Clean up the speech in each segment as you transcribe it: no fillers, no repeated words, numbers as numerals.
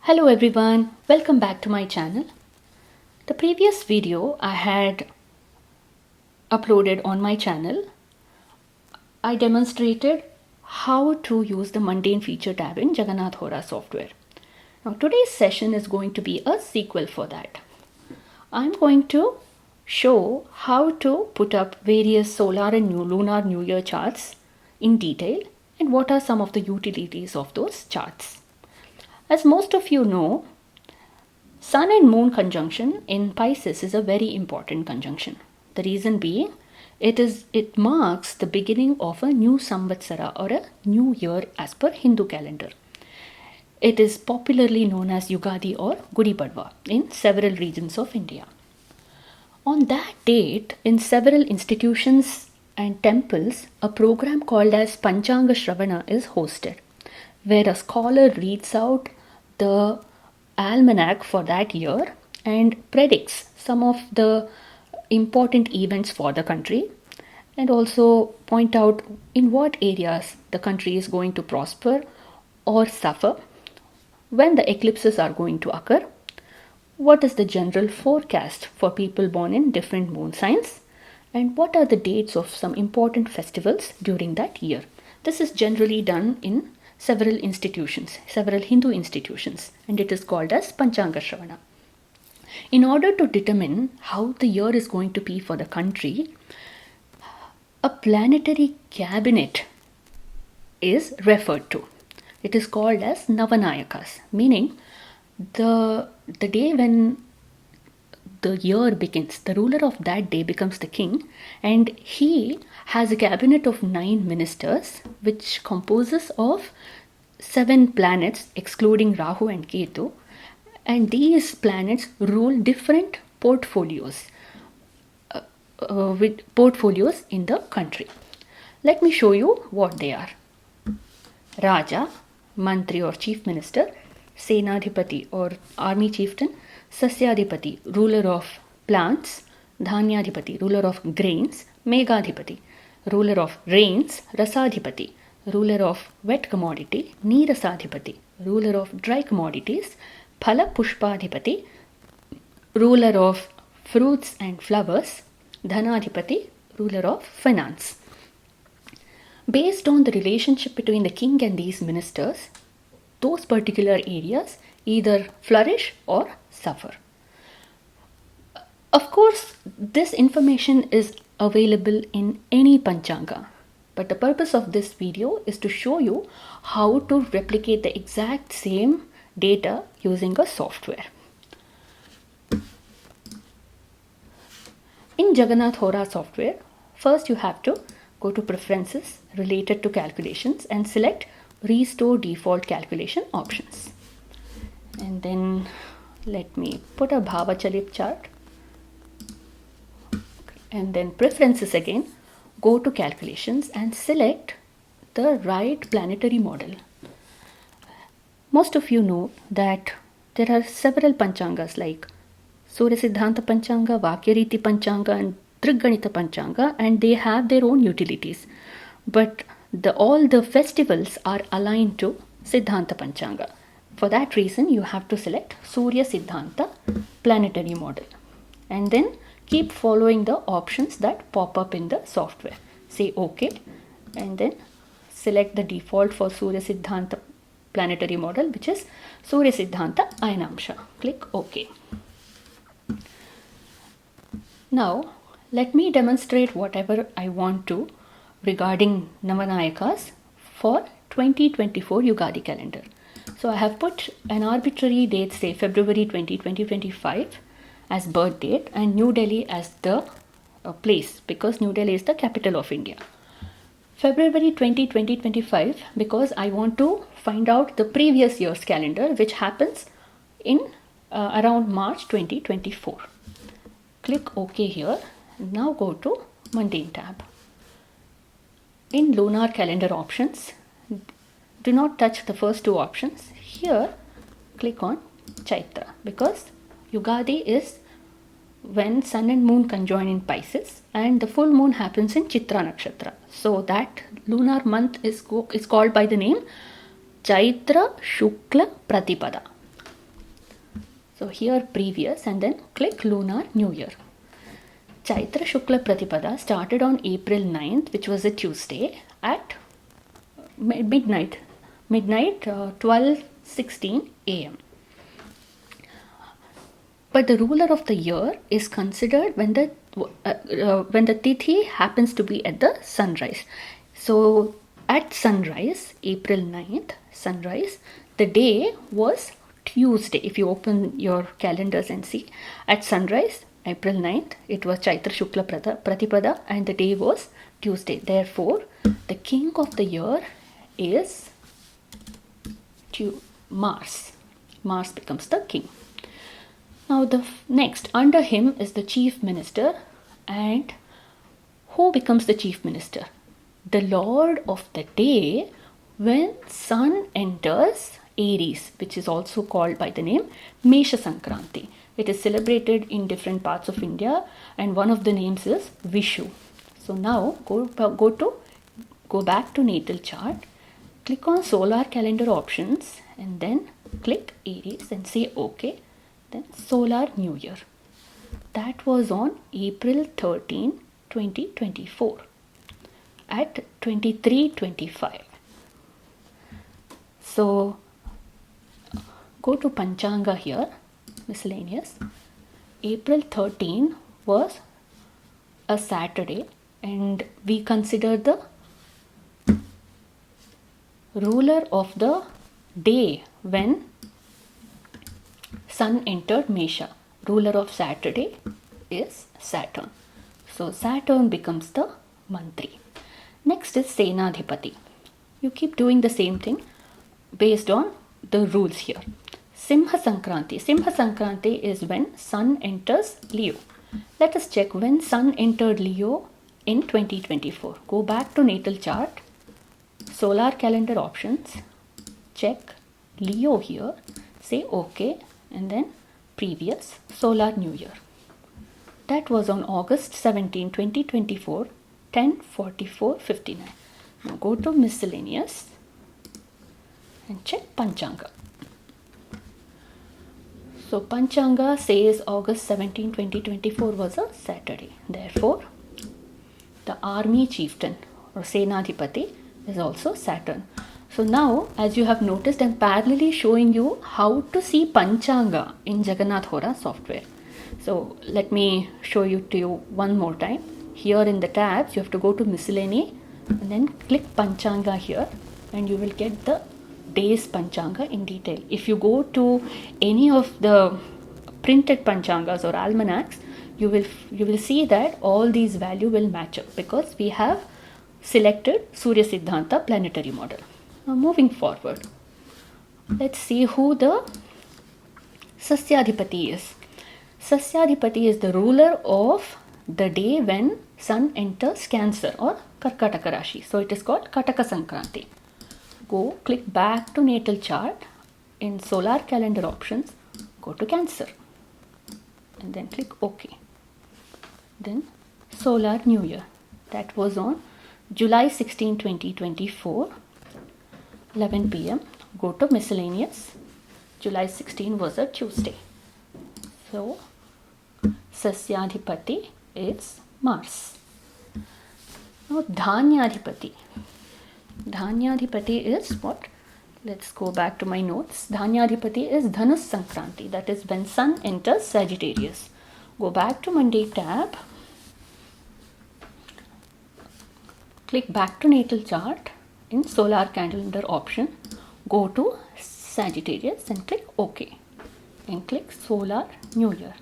Hello everyone, welcome back to my channel. The previous video I had uploaded on my channel, I demonstrated how to use the mundane feature tab in Jagannatha Hora software. Now today's session is going to be a sequel for that. I'm going to show how to put up various solar and lunar new year charts in detail and what are some of the utilities of those charts. As most of you know, Sun and Moon conjunction in Pisces is a very important conjunction. The reason being, it marks the beginning of a new samvatsara or a new year as per Hindu calendar. It is popularly known as Yugadi or Gudi Padwa in several regions of India. On that date, in several institutions and temples, a program called as Panchanga shravana is hosted, where a scholar reads out the almanac for that year and predicts some of the important events for the country and also point out in what areas the country is going to prosper or suffer, when the eclipses are going to occur, what is the general forecast for people born in different moon signs, and what are the dates of some important festivals during that year. This is generally done in several Hindu institutions, and it is called as Panchanga shravana. In order to determine how the year is going to be for the country, a planetary cabinet is referred to. It is called as Navanayakas, meaning the day when the year begins, the ruler of that day becomes the king, and he has a cabinet of 9 ministers which composes of 7 planets excluding Rahu and Ketu, and these planets rule different portfolios with portfolios in the country. Let me show you what they are. Raja, Mantri or Chief Minister, Senadhipati or Army Chieftain, Sasyadhipati, ruler of plants, Dhanyadhipati, ruler of grains, Meghadhipati, ruler of rains, Rasadhipati, ruler of wet commodity, Neerasadhipati, ruler of dry commodities, Phala Pushpadhipati, ruler of fruits and flowers, Dhanadhipati, ruler of finance. Based on the relationship between the king and these ministers, those particular areas either flourish or suffer. Of course, this information is available in any Panchanga, but the purpose of this video is to show you how to replicate the exact same data using a software. In Jagannatha Hora software, first you have to go to Preferences related to calculations and select Restore Default Calculation options. And then let me put a Bhava Chalit chart. And then Preferences again, go to Calculations and select the right planetary model. Most of you know that there are several Panchangas like Surya Siddhanta Panchanga, Vakyariti Panchanga and Triganita Panchanga, and they have their own utilities. But all the festivals are aligned to Siddhanta Panchanga. For that reason, you have to select Surya Siddhanta planetary model and then keep following the options that pop up in the software. Say OK and then select the default for Surya Siddhanta planetary model, which is Surya Siddhanta Ayanamsha. Click OK. Now let me demonstrate whatever I want to regarding Navanayakas for 2024 Yugadi calendar. So I have put an arbitrary date, say February 20, 2025 as birth date and New Delhi as the place, because New Delhi is the capital of India. February 20, 2025 because I want to find out the previous year's calendar, which happens in around March 2024. Click OK here. Now go to Mundane tab. In lunar calendar options, do not touch the first 2 options. Here click on Chaitra because Yugadi is when Sun and Moon conjoin in Pisces and the full moon happens in Chitra Nakshatra. So that lunar month is called by the name Chaitra Shukla Pratipada. So here previous and then click lunar new year. Chaitra Shukla Pratipada started on April 9th, which was a Tuesday, at midnight 12:16 am. But the ruler of the year is considered when the tithi happens to be at the sunrise. So at sunrise, April 9th, sunrise, the day was Tuesday. If you open your calendars and see, at sunrise, April 9th, it was Chaitra Shukla Pratipada and the day was Tuesday. Therefore, the king of the year is Mars. Mars becomes the king. Now the next, under him is the chief minister. And who becomes the chief minister? The lord of the day when sun enters Aries, which is also called by the name Mesha Sankranti. It is celebrated in different parts of India and one of the names is Vishu. So now go back to natal chart, click on solar calendar options and then click Aries and say OK. Then solar new year. That was on April 13, 2024 at 23:25. So go to Panchanga here, miscellaneous. April 13 was a Saturday and we consider the ruler of the day when sun entered Mesha. Ruler of Saturday is Saturn. So Saturn becomes the mantri. Next is Senadhipati. You keep doing the same thing based on the rules here. Simha Sankranti. Simha Sankranti is when sun enters Leo. Let us check when sun entered Leo in 2024. Go back to natal chart, solar calendar options, check Leo here, say OK and then previous solar new year. That was on August 17, 2024, 10:44:59. Now go to miscellaneous and check Panchanga. So Panchanga says August 17, 2024 was a Saturday. Therefore, the army chieftain or Senadhipati is also Saturn. So now, as you have noticed, I'm parallelly showing you how to see Panchanga in Jagannatha Hora software. So let me show you to you one more time. Here in the tabs, you have to go to miscellany and then click Panchanga here and you will get the day's Panchanga in detail. If you go to any of the printed Panchangas or almanacs, you will see that all these values will match up because we have selected Surya Siddhanta planetary model. Now moving forward, let's see who the Sasyadhipati is. Sasyadhipati is the ruler of the day when sun enters Cancer or Karkataka Rashi. So it is called Kataka Sankranti. Go click back to natal chart. In solar calendar options, go to Cancer and then click OK. Then solar new year. That was on July 16, 2024, 11 p.m. Go to miscellaneous. July 16 was a Tuesday. So Sasyadhipati is Mars. Now Dhanyadhipati. Dhanyadhipati is what? Let's go back to my notes. Dhanyadhipati is Dhanus Sankranti. That is when sun enters Sagittarius. Go back to Monday tab. Click back to natal chart. In solar calendar option, go to Sagittarius and click OK. And click solar new year.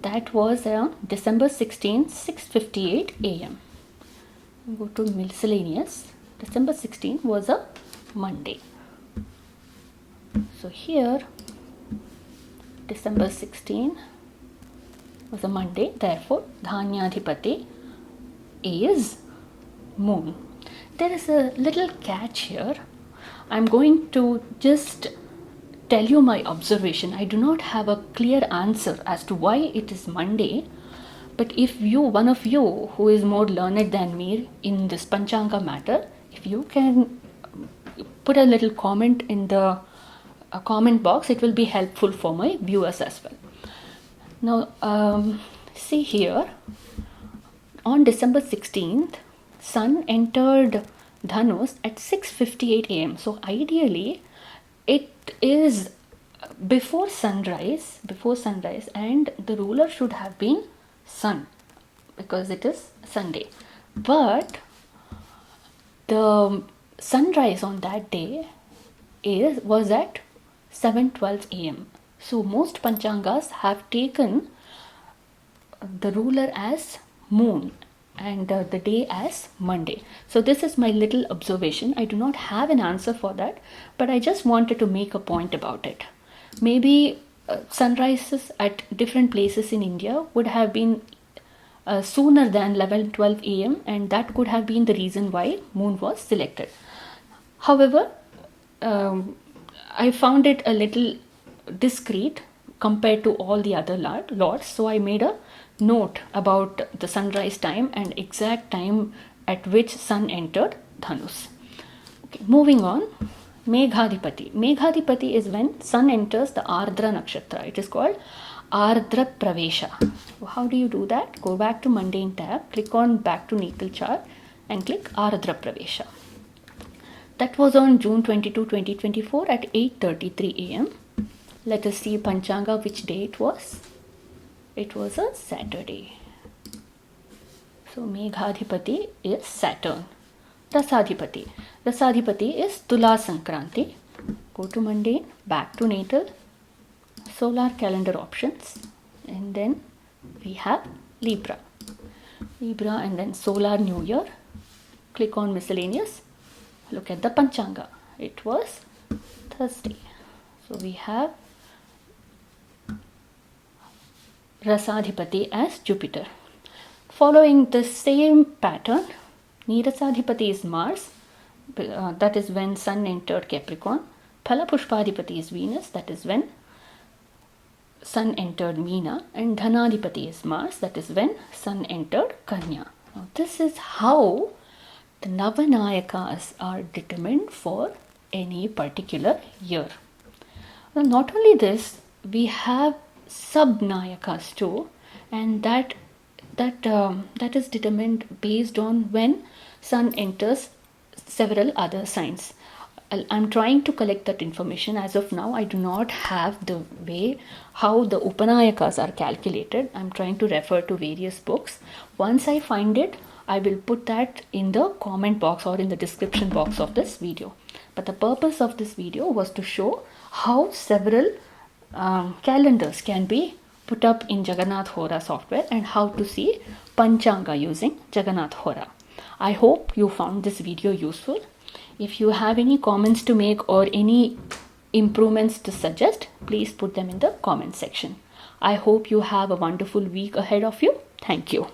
That was around December 16, 6:58 a.m. Go to miscellaneous. December 16 was a Monday. So here December 16 was a Monday. Therefore, Dhanyadhipati is Moon. There is a little catch here. I'm going to just tell you my observation. I do not have a clear answer as to why it is Monday. But if you, one of you who is more learned than me in this Panchanga matter, if you can put a little comment in the a comment box. It will be helpful for my viewers as well. Now, see here, on December 16th, Sun entered Dhanus at 6:58 a.m. So ideally, it is before sunrise, and the ruler should have been Sun, because it is Sunday. But the sunrise on that day was at 7:12 a.m. So most Panchangas have taken the ruler as moon and the day as Monday. So this is my little observation. I do not have an answer for that, but I just wanted to make a point about it. Maybe sunrises at different places in India would have been sooner than 11:12 a.m. and that could have been the reason why moon was selected. However, I found it a little discreet compared to all the other lords, so I made a note about the sunrise time and exact time at which sun entered Dhanus. Okay, moving on, Meghadipati. Meghadipati is when sun enters the Ardra Nakshatra. It is called Ardra Pravesha. How do you do that? Go back to mundane tab, click on back to natal chart and click Ardra Pravesha. That was on June 22, 2024 at 8:33 a.m. Let us see Panchanga which day it was. It was a Saturday. So Meghadipati is Saturn. Rasadhipati. Rasadhipati is Tula Sankranti. Go to mundane, back to natal, solar calendar options, and then we have Libra. Libra and then solar new year. Click on miscellaneous. Look at the Panchanga. It was Thursday. So we have Rasadhipati as Jupiter. Following the same pattern, Nirasadhipati is Mars, that is when Sun entered Capricorn. Phalapushpadhipati is Venus, that is when Sun entered Meena. And Dhanadhipati is Mars, that is when Sun entered Kanya. Now this is how the Navanayakas are determined for any particular year. Now, not only this, we have sub-nayakas too, and that is determined based on when sun enters several other signs. I'm trying to collect that information. As of now, I do not have the way how the Upanayakas are calculated. I'm trying to refer to various books. Once I find it, I will put that in the comment box or in the description box of this video. But the purpose of this video was to show how several calendars can be put up in Jagannatha Hora software and how to see Panchanga using Jagannatha Hora. I hope you found this video useful. If you have any comments to make or any improvements to suggest, please put them in the comment section. I hope you have a wonderful week ahead of you. Thank you.